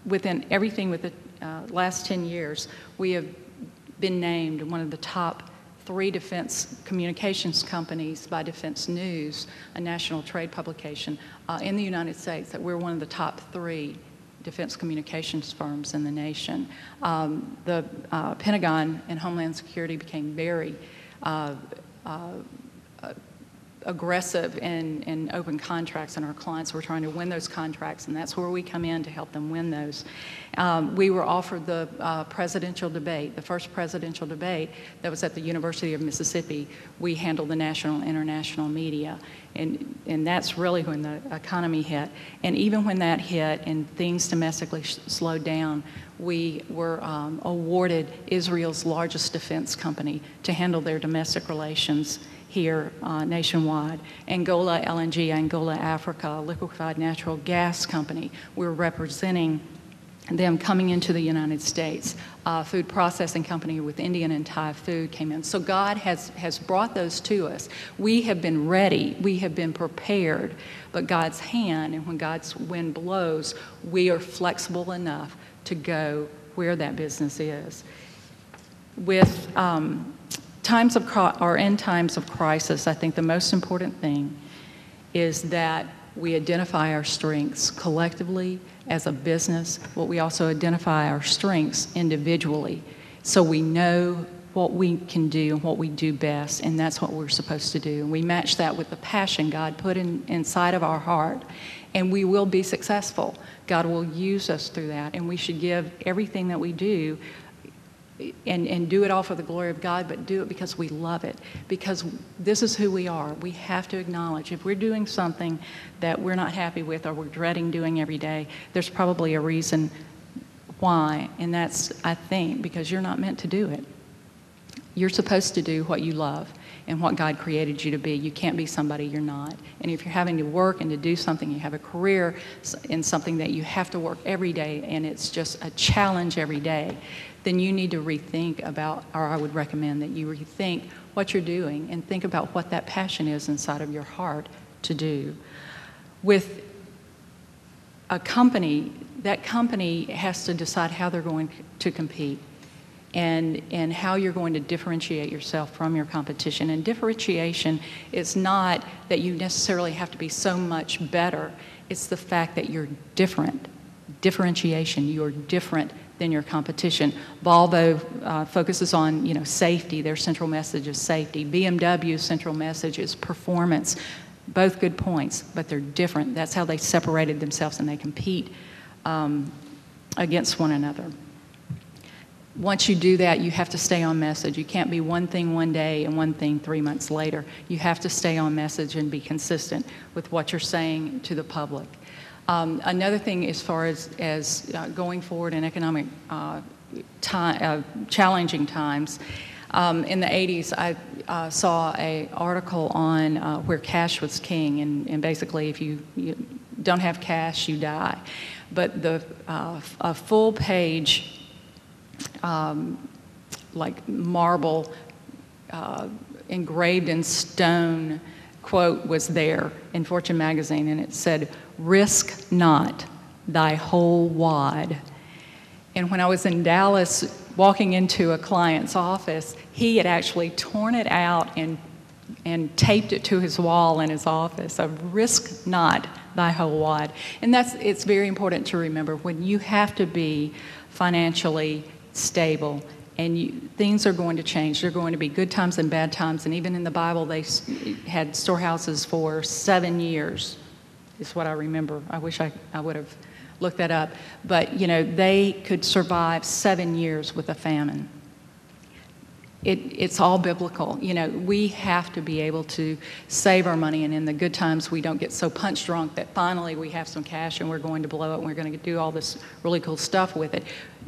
within everything with the last 10 years, we have been named one of the top 3 defense communications companies by Defense News, a national trade publication in the United States, that we're one of the top 3 defense communications firms in the nation. The Pentagon and Homeland Security became very aggressive in open contracts, and our clients were trying to win those contracts, and that's where we come in to help them win those. We were offered the presidential debate, the first presidential debate that was at the University of Mississippi. We handled the national and international media, and that's really when the economy hit. And even when that hit and things domestically slowed down, we were awarded Israel's largest defense company to handle their domestic relations here nationwide. Angola LNG, Angola Africa, liquefied natural gas company. We're representing them coming into the United States. Food processing company with Indian and Thai food came in. So God has brought those to us. We have been ready. We have been prepared. But God's hand, and when God's wind blows, we are flexible enough to go where that business is. With times of crisis, I think the most important thing is that we identify our strengths collectively as a business, but we also identify our strengths individually, so we know what we can do and what we do best, and that's what we're supposed to do. And we match that with the passion God put inside of our heart, and we will be successful. God will use us through that, and we should give everything that we do and do it all for the glory of God, but do it because we love it, because this is who we are. We have to acknowledge if we're doing something that we're not happy with or we're dreading doing every day, there's probably a reason why, and that's, I think, because you're not meant to do it. You're supposed to do what you love and what God created you to be. You can't be somebody you're not. And if you're having to work and to do something, you have a career in something that you have to work every day and it's just a challenge every day, then you need to rethink about, or I would recommend that you rethink what you're doing and think about what that passion is inside of your heart to do. With a company, that company has to decide how they're going to compete and how you're going to differentiate yourself from your competition. And differentiation is not that you necessarily have to be so much better. It's the fact that you're different. Differentiation, you're different than your competition. Volvo focuses on, safety. Their central message is safety. BMW's central message is performance. Both good points, but they're different. That's how they separated themselves, and they compete against one another. Once you do that, you have to stay on message. You can't be one thing one day and one thing 3 months later. You have to stay on message and be consistent with what you're saying to the public. Another thing as far as going forward in economic challenging times, in the 80s I saw an article on where cash was king, and basically if you don't have cash, you die. But a full page like marble engraved in stone quote was there in Fortune magazine, and it said, "Risk not thy whole wad." And when I was in Dallas walking into a client's office, he had actually torn it out and taped it to his wall in his office of "Risk not thy whole wad." And it's very important to remember when you have to be financially stable, and things are going to change. There are going to be good times and bad times, and even in the Bible they had storehouses for 7 years, is what I remember. I wish I would have looked that up. But, they could survive 7 years with a famine. It's all biblical. We have to be able to save our money, and in the good times we don't get so punch drunk that finally we have some cash and we're going to blow it and we're going to do all this really cool stuff with it.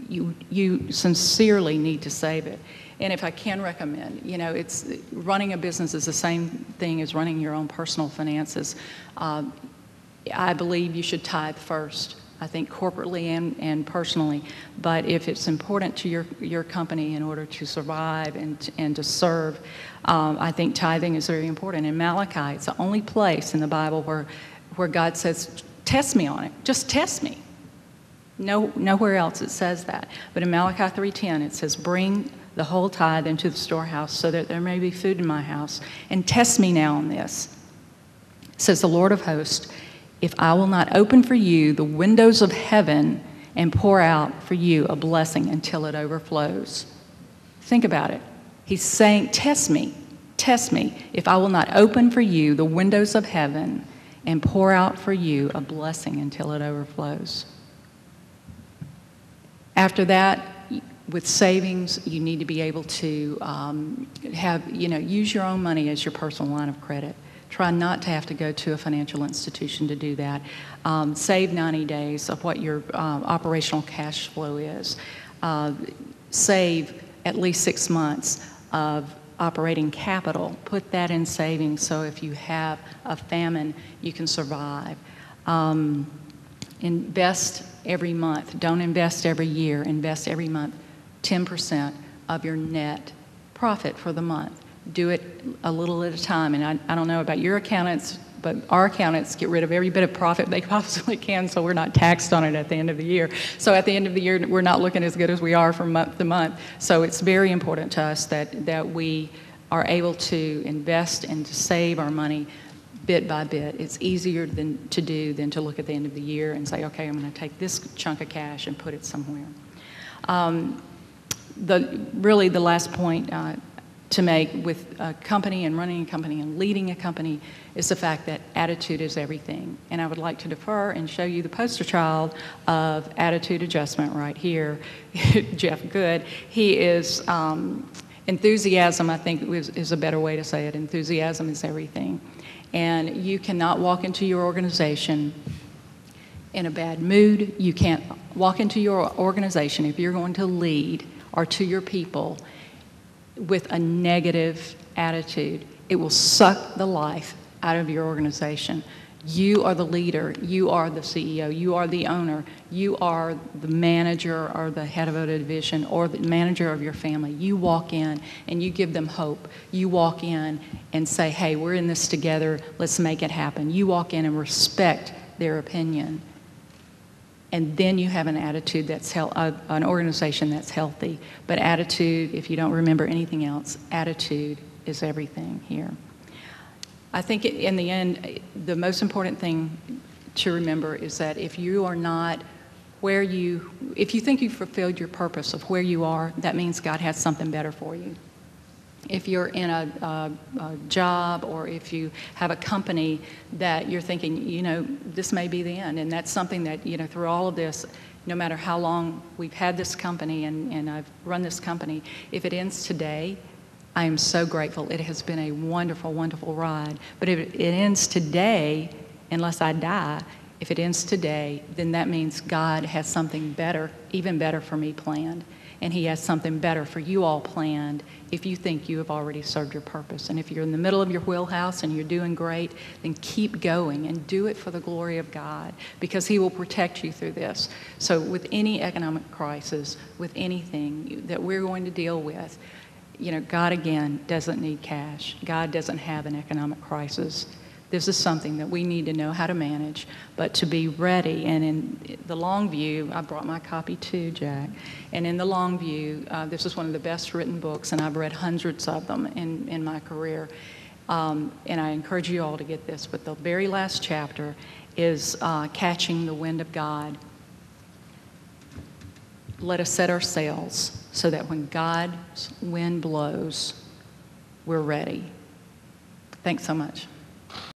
You sincerely need to save it. And if I can recommend, it's running a business is the same thing as running your own personal finances. I believe you should tithe first. I think corporately and personally, but if it's important to your company in order to survive and to serve, I think tithing is very important. In Malachi, it's the only place in the Bible where God says, test me on it. Just test me. Nowhere else it says that. But in Malachi 3:10, it says, bring the whole tithe into the storehouse so that there may be food in my house. And test me now on this, says the Lord of hosts, if I will not open for you the windows of heaven and pour out for you a blessing until it overflows. Think about it. He's saying, test me, if I will not open for you the windows of heaven and pour out for you a blessing until it overflows. After that, with savings, you need to be able to use your own money as your personal line of credit. Try not to have to go to a financial institution to do that. Save 90 days of what your operational cash flow is. Save at least 6 months of operating capital. Put that in savings so if you have a famine, you can survive. Invest every month. Don't invest every year. Invest every month 10% of your net profit for the month. Do it a little at a time. And I don't know about your accountants, but our accountants get rid of every bit of profit they possibly can so we're not taxed on it at the end of the year. So at the end of the year, we're not looking as good as we are from month to month. So it's very important to us that we are able to invest and to save our money bit by bit. It's easier to do than to look at the end of the year and say, okay, I'm going to take this chunk of cash and put it somewhere. The last point to make with a company and running a company and leading a company is the fact that attitude is everything. And I would like to defer and show you the poster child of attitude adjustment right here, Jeff Good. He is, enthusiasm, I think is a better way to say it. Enthusiasm is everything. And you cannot walk into your organization in a bad mood. You can't walk into your organization if you're going to lead or to your people with a negative attitude. It will suck the life out of your organization. You are the leader. You are the CEO. You are the owner. You are the manager or the head of a division or the manager of your family. You walk in and you give them hope. You walk in and say, hey, we're in this together. Let's make it happen. You walk in and respect their opinion. And then you have an attitude that's an organization that's healthy. But attitude, if you don't remember anything else, attitude is everything here. I think in the end, the most important thing to remember is that if you are not if you think you've fulfilled your purpose of where you are, that means God has something better for you. If you're in a job or if you have a company that you're thinking, this may be the end, and that's something that, through all of this, no matter how long we've had this company and I've run this company, if it ends today, I am so grateful. It has been a wonderful, wonderful ride. But if it ends today, unless I die, if it ends today, then that means God has something better, even better for me planned. And He has something better for you all planned if you think you have already served your purpose. And if you're in the middle of your wheelhouse and you're doing great, then keep going and do it for the glory of God, because He will protect you through this. So with any economic crisis, with anything that we're going to deal with, God, again, doesn't need cash. God doesn't have an economic crisis. This is something that we need to know how to manage, but to be ready. And in the long view, I brought my copy too, Jack. And in the long view, this is one of the best written books, and I've read hundreds of them in my career. And I encourage you all to get this. But the very last chapter is Catching the Wind of God. Let us set our sails so that when God's wind blows, we're ready. Thanks so much.